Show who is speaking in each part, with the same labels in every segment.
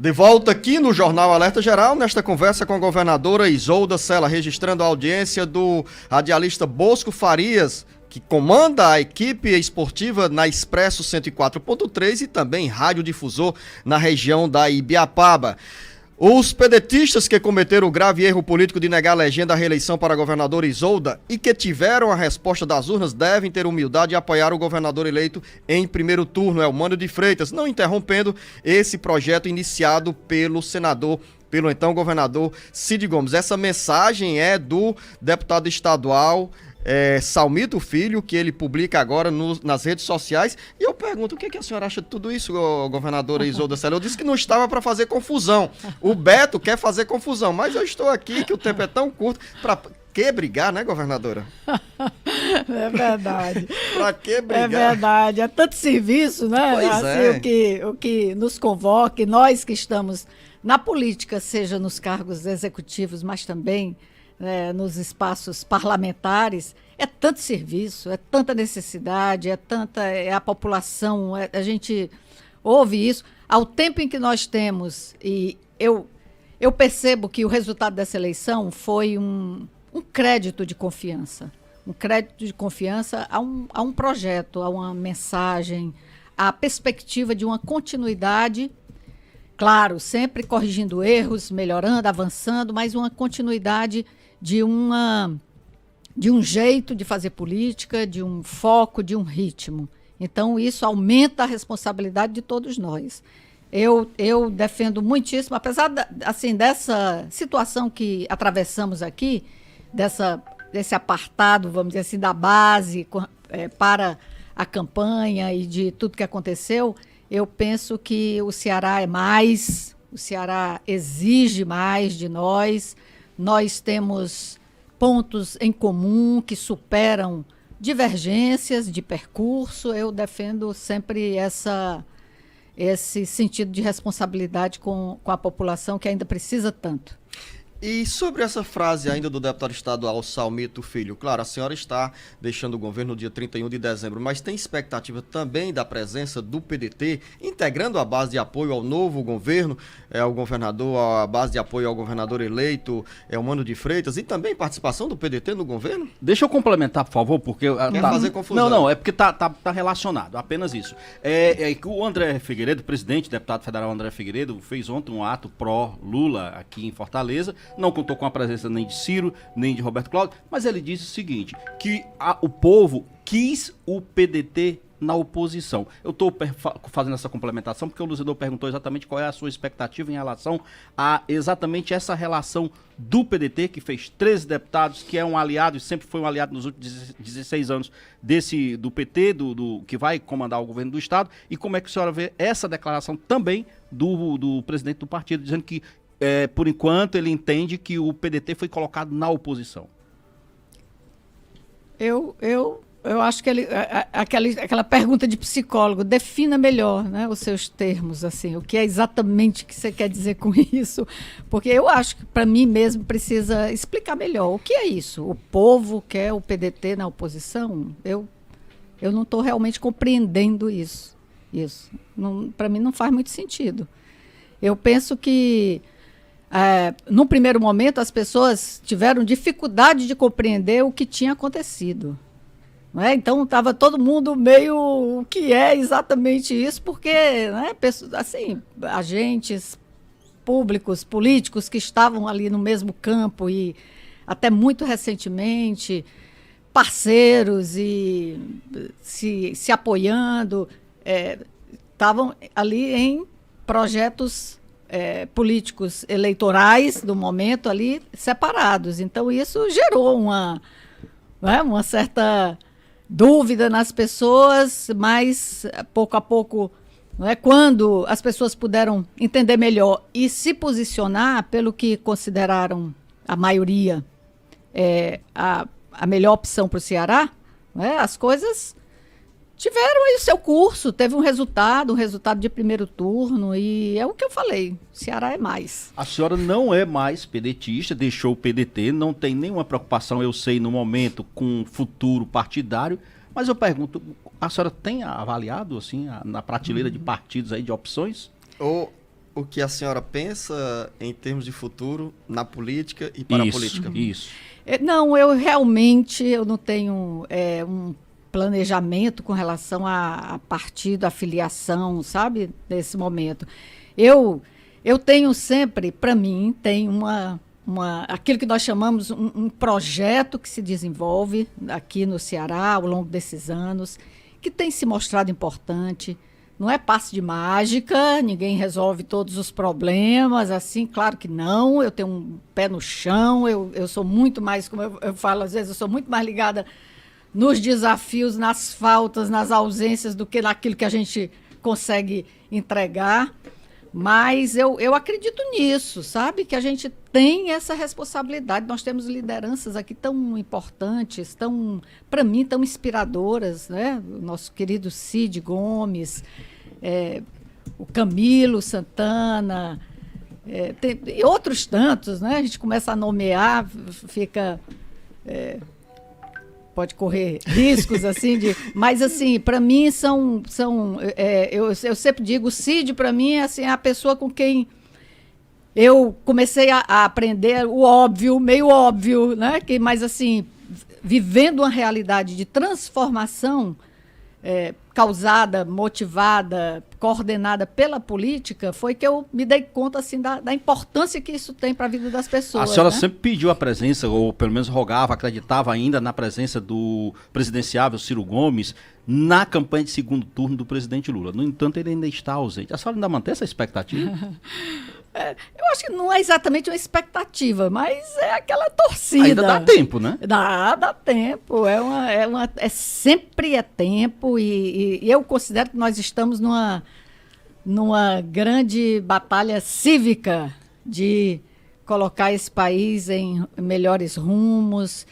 Speaker 1: De volta aqui no Jornal Alerta Geral, nesta conversa com a governadora Isolda Sela, registrando a audiência do radialista Bosco Farias, que comanda a equipe esportiva na Expresso 104.3 e também radiodifusor na região da Ibiapaba. Os pedetistas que cometeram o grave erro político de negar a legenda à reeleição para a governadora Isolda e que tiveram a resposta das urnas devem ter humildade e apoiar o governador eleito em primeiro turno, Eumânio de Freitas, não interrompendo esse projeto iniciado pelo então governador Cid Gomes. Essa mensagem é do deputado estadual Salmito Filho, que ele publica agora nas redes sociais. E eu pergunto, o que a senhora acha de tudo isso, governadora Isolda Sela? Eu disse que não estava para fazer confusão. O Beto quer fazer confusão, mas eu estou aqui, que o tempo é tão curto, para que brigar, né, governadora?
Speaker 2: É verdade.
Speaker 1: Para que brigar?
Speaker 2: É verdade, é tanto serviço, né?
Speaker 1: Pois
Speaker 2: assim, o que nos convoca, nós que estamos na política, seja nos cargos executivos, mas também nos espaços parlamentares, é tanto serviço, é tanta necessidade, é a população, a gente ouve isso. Ao tempo em que nós temos, e eu percebo que o resultado dessa eleição foi um crédito de confiança, a um projeto, a uma mensagem, a perspectiva de uma continuidade, claro, sempre corrigindo erros, melhorando, avançando, mas uma continuidade de um jeito de fazer política, de um foco, de um ritmo. Então, isso aumenta a responsabilidade de todos nós. Eu defendo muitíssimo, apesar dessa situação que atravessamos aqui, desse apartado, vamos dizer assim, da base para a campanha e de tudo que aconteceu, eu penso que o Ceará é mais, o Ceará exige mais de nós. Nós temos pontos em comum que superam divergências de percurso. Eu defendo sempre esse sentido de responsabilidade com a população que ainda precisa tanto.
Speaker 1: E sobre essa frase ainda do deputado estadual Salmito Filho, claro, a senhora está deixando o governo no dia 31 de dezembro, mas tem expectativa também da presença do PDT, integrando a base de apoio ao novo governo, ao governador, a base de apoio ao governador eleito, Eumânio de Freitas, e também participação do PDT no governo?
Speaker 3: Deixa eu complementar, por favor, porque...
Speaker 1: Quer fazer confusão?
Speaker 3: Não, é porque tá relacionado, apenas isso. O André Figueiredo, presidente, deputado federal André Figueiredo, fez ontem um ato pró-Lula aqui em Fortaleza. Não contou com a presença nem de Ciro, nem de Roberto Cláudio, mas ele disse o seguinte, que o povo quis o PDT na oposição. Eu estou fazendo essa complementação porque o Luzidor perguntou exatamente qual é a sua expectativa em relação a exatamente essa relação do PDT, que fez 13 deputados, que é um aliado e sempre foi um aliado nos últimos 16 anos do PT, que vai comandar o governo do Estado, e como é que a senhora vê essa declaração também do presidente do partido, dizendo que por enquanto, ele entende que o PDT foi colocado na oposição.
Speaker 2: Eu acho que aquela pergunta de psicólogo, defina melhor, né, os seus termos, assim, o que é exatamente que você quer dizer com isso, porque eu acho que para mim mesmo precisa explicar melhor o que é isso. O povo quer o PDT na oposição? Eu não estou realmente compreendendo isso. Para mim não faz muito sentido. Eu penso que num primeiro momento, as pessoas tiveram dificuldade de compreender o que tinha acontecido. Não é? Então, estava todo mundo meio... O que é exatamente isso? Porque, né, assim, agentes públicos, políticos que estavam ali no mesmo campo e até muito recentemente, parceiros e se apoiando, estavam ali em projetos políticos eleitorais do momento ali separados. Então isso gerou uma certa dúvida nas pessoas, mas pouco a pouco, quando as pessoas puderam entender melhor e se posicionar pelo que consideraram a maioria a melhor opção para o Ceará, as coisas tiveram aí o seu curso, teve um resultado de primeiro turno, e é o que eu falei, Ceará é mais.
Speaker 3: A senhora não é mais pedetista, deixou o PDT, não tem nenhuma preocupação, eu sei, no momento, com o futuro partidário, mas eu pergunto, a senhora tem avaliado, assim, na prateleira de partidos aí, de opções?
Speaker 1: o que a senhora pensa em termos de futuro na política e para a política.
Speaker 3: Isso.
Speaker 2: Não, eu não tenho um planejamento com relação a partido, a filiação, sabe, nesse momento. Eu tenho sempre, para mim, tem aquilo que nós chamamos um projeto que se desenvolve aqui no Ceará ao longo desses anos, que tem se mostrado importante. Não é passe de mágica, ninguém resolve todos os problemas, assim, claro que não. Eu tenho um pé no chão, eu sou muito mais, como eu falo às vezes, eu sou muito mais ligada nos desafios, nas faltas, nas ausências, do que naquilo que a gente consegue entregar. Mas eu acredito nisso, sabe? Que a gente tem essa responsabilidade. Nós temos lideranças aqui tão importantes, para mim, tão inspiradoras, né? O nosso querido Cid Gomes, o Camilo Santana, e outros tantos, né? A gente começa a nomear, fica... pode correr riscos, assim, mas, assim, para mim, eu sempre digo, o Cid, para mim, é assim, a pessoa com quem eu comecei a aprender o óbvio, meio óbvio, né? Mas, assim, vivendo uma realidade de transformação causada, motivada, coordenada pela política, foi que eu me dei conta, assim, da importância que isso tem para a vida das pessoas.
Speaker 3: A senhora,
Speaker 2: né?
Speaker 3: sempre pediu a presença, ou pelo menos rogava, acreditava ainda na presença do presidenciável Ciro Gomes na campanha de segundo turno do presidente Lula. No entanto, ele ainda está ausente. A senhora ainda mantém essa expectativa?
Speaker 2: Eu acho que não é exatamente uma expectativa, mas é aquela torcida.
Speaker 3: Ainda dá tempo, né?
Speaker 2: Dá tempo. Sempre é tempo, e eu considero que nós estamos numa grande batalha cívica de colocar esse país em melhores rumos,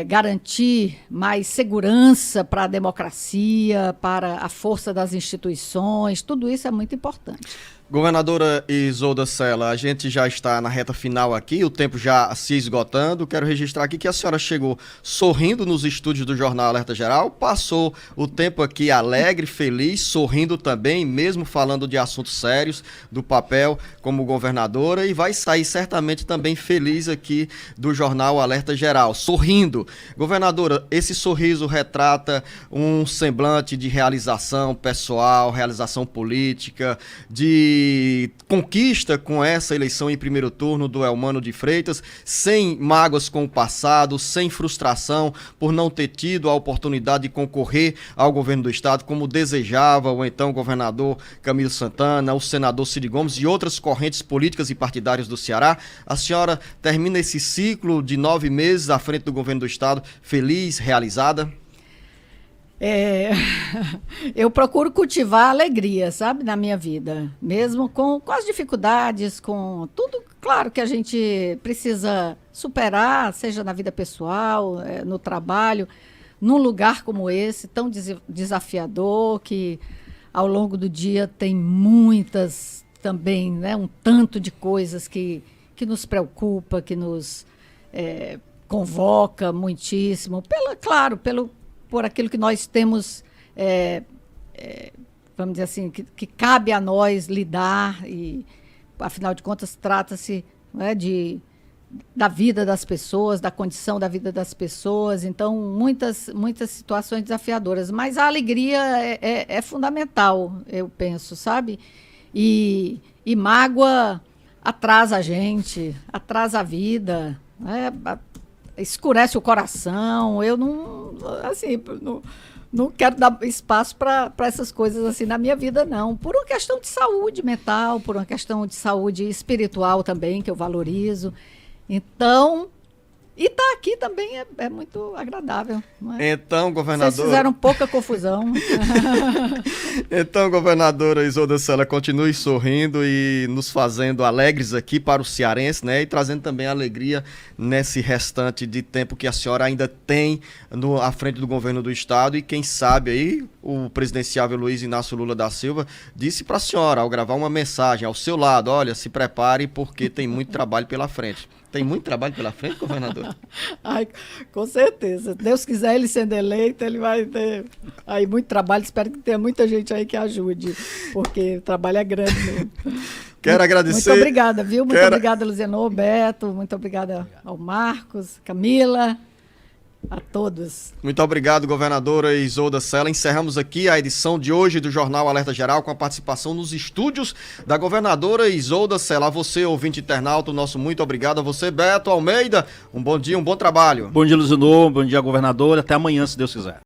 Speaker 2: garantir mais segurança para a democracia, para a força das instituições. Tudo isso é muito importante.
Speaker 1: Governadora Isolda Sela, a gente já está na reta final aqui, o tempo já se esgotando. Quero registrar aqui que a senhora chegou sorrindo nos estúdios do Jornal Alerta Geral, passou o tempo aqui alegre, feliz, sorrindo também, mesmo falando de assuntos sérios, do papel como governadora, e vai sair certamente também feliz aqui do Jornal Alerta Geral, sorrindo. Governadora, esse sorriso retrata um semblante de realização pessoal, realização política, de conquista com essa eleição em primeiro turno do Elmano de Freitas, sem mágoas com o passado, sem frustração por não ter tido a oportunidade de concorrer ao governo do estado, como desejava o então governador Camilo Santana, o senador Cid Gomes e outras correntes políticas e partidárias do Ceará. A senhora termina esse ciclo de 9 meses à frente do governo do estado feliz, realizada?
Speaker 2: Eu procuro cultivar a alegria, sabe, na minha vida, mesmo com as dificuldades, com tudo, claro, que a gente precisa superar, seja na vida pessoal, no trabalho, num lugar como esse, tão desafiador, que ao longo do dia tem muitas também, né, um tanto de coisas que nos preocupa, que nos convoca muitíssimo, por aquilo que nós temos, vamos dizer assim, que cabe a nós lidar, e, afinal de contas, trata-se, né, da vida das pessoas, da condição da vida das pessoas, então, muitas situações desafiadoras. Mas a alegria é fundamental, eu penso, sabe? E mágoa atrasa a gente, atrasa a vida, né? Escurece o coração. Eu não quero dar espaço para essas coisas assim na minha vida, não. Por uma questão de saúde mental, por uma questão de saúde espiritual também, que eu valorizo. Então, e estar aqui também é muito agradável. Não é?
Speaker 1: Então, governadora...
Speaker 2: Vocês fizeram pouca confusão.
Speaker 1: Então, governadora Isolda Sela, continue sorrindo e nos fazendo alegres aqui para o cearense, né? E trazendo também alegria nesse restante de tempo que a senhora ainda tem à frente do governo do estado. E quem sabe aí, o presidenciável Luiz Inácio Lula da Silva disse para a senhora, ao gravar uma mensagem ao seu lado, olha, se prepare porque tem muito trabalho pela frente. Tem muito trabalho pela frente, governador?
Speaker 2: Ai, com certeza. Se Deus quiser, ele sendo eleito, ele vai ter aí muito trabalho. Espero que tenha muita gente aí que ajude, porque o trabalho é grande mesmo.
Speaker 1: Quero agradecer.
Speaker 2: Muito obrigada, viu? Muito
Speaker 1: Quero-
Speaker 2: obrigada, Luziano, Beto. Muito obrigada ao Marcos, Camila, a todos.
Speaker 1: Muito obrigado, governadora Isolda Sela. Encerramos aqui a edição de hoje do Jornal Alerta Geral com a participação nos estúdios da governadora Isolda Sela. A você, ouvinte internauta, o nosso muito obrigado. A você, Beto Almeida, um bom dia, um bom trabalho.
Speaker 3: Bom dia, Luzinô. Bom dia, governador. Até amanhã, se Deus quiser.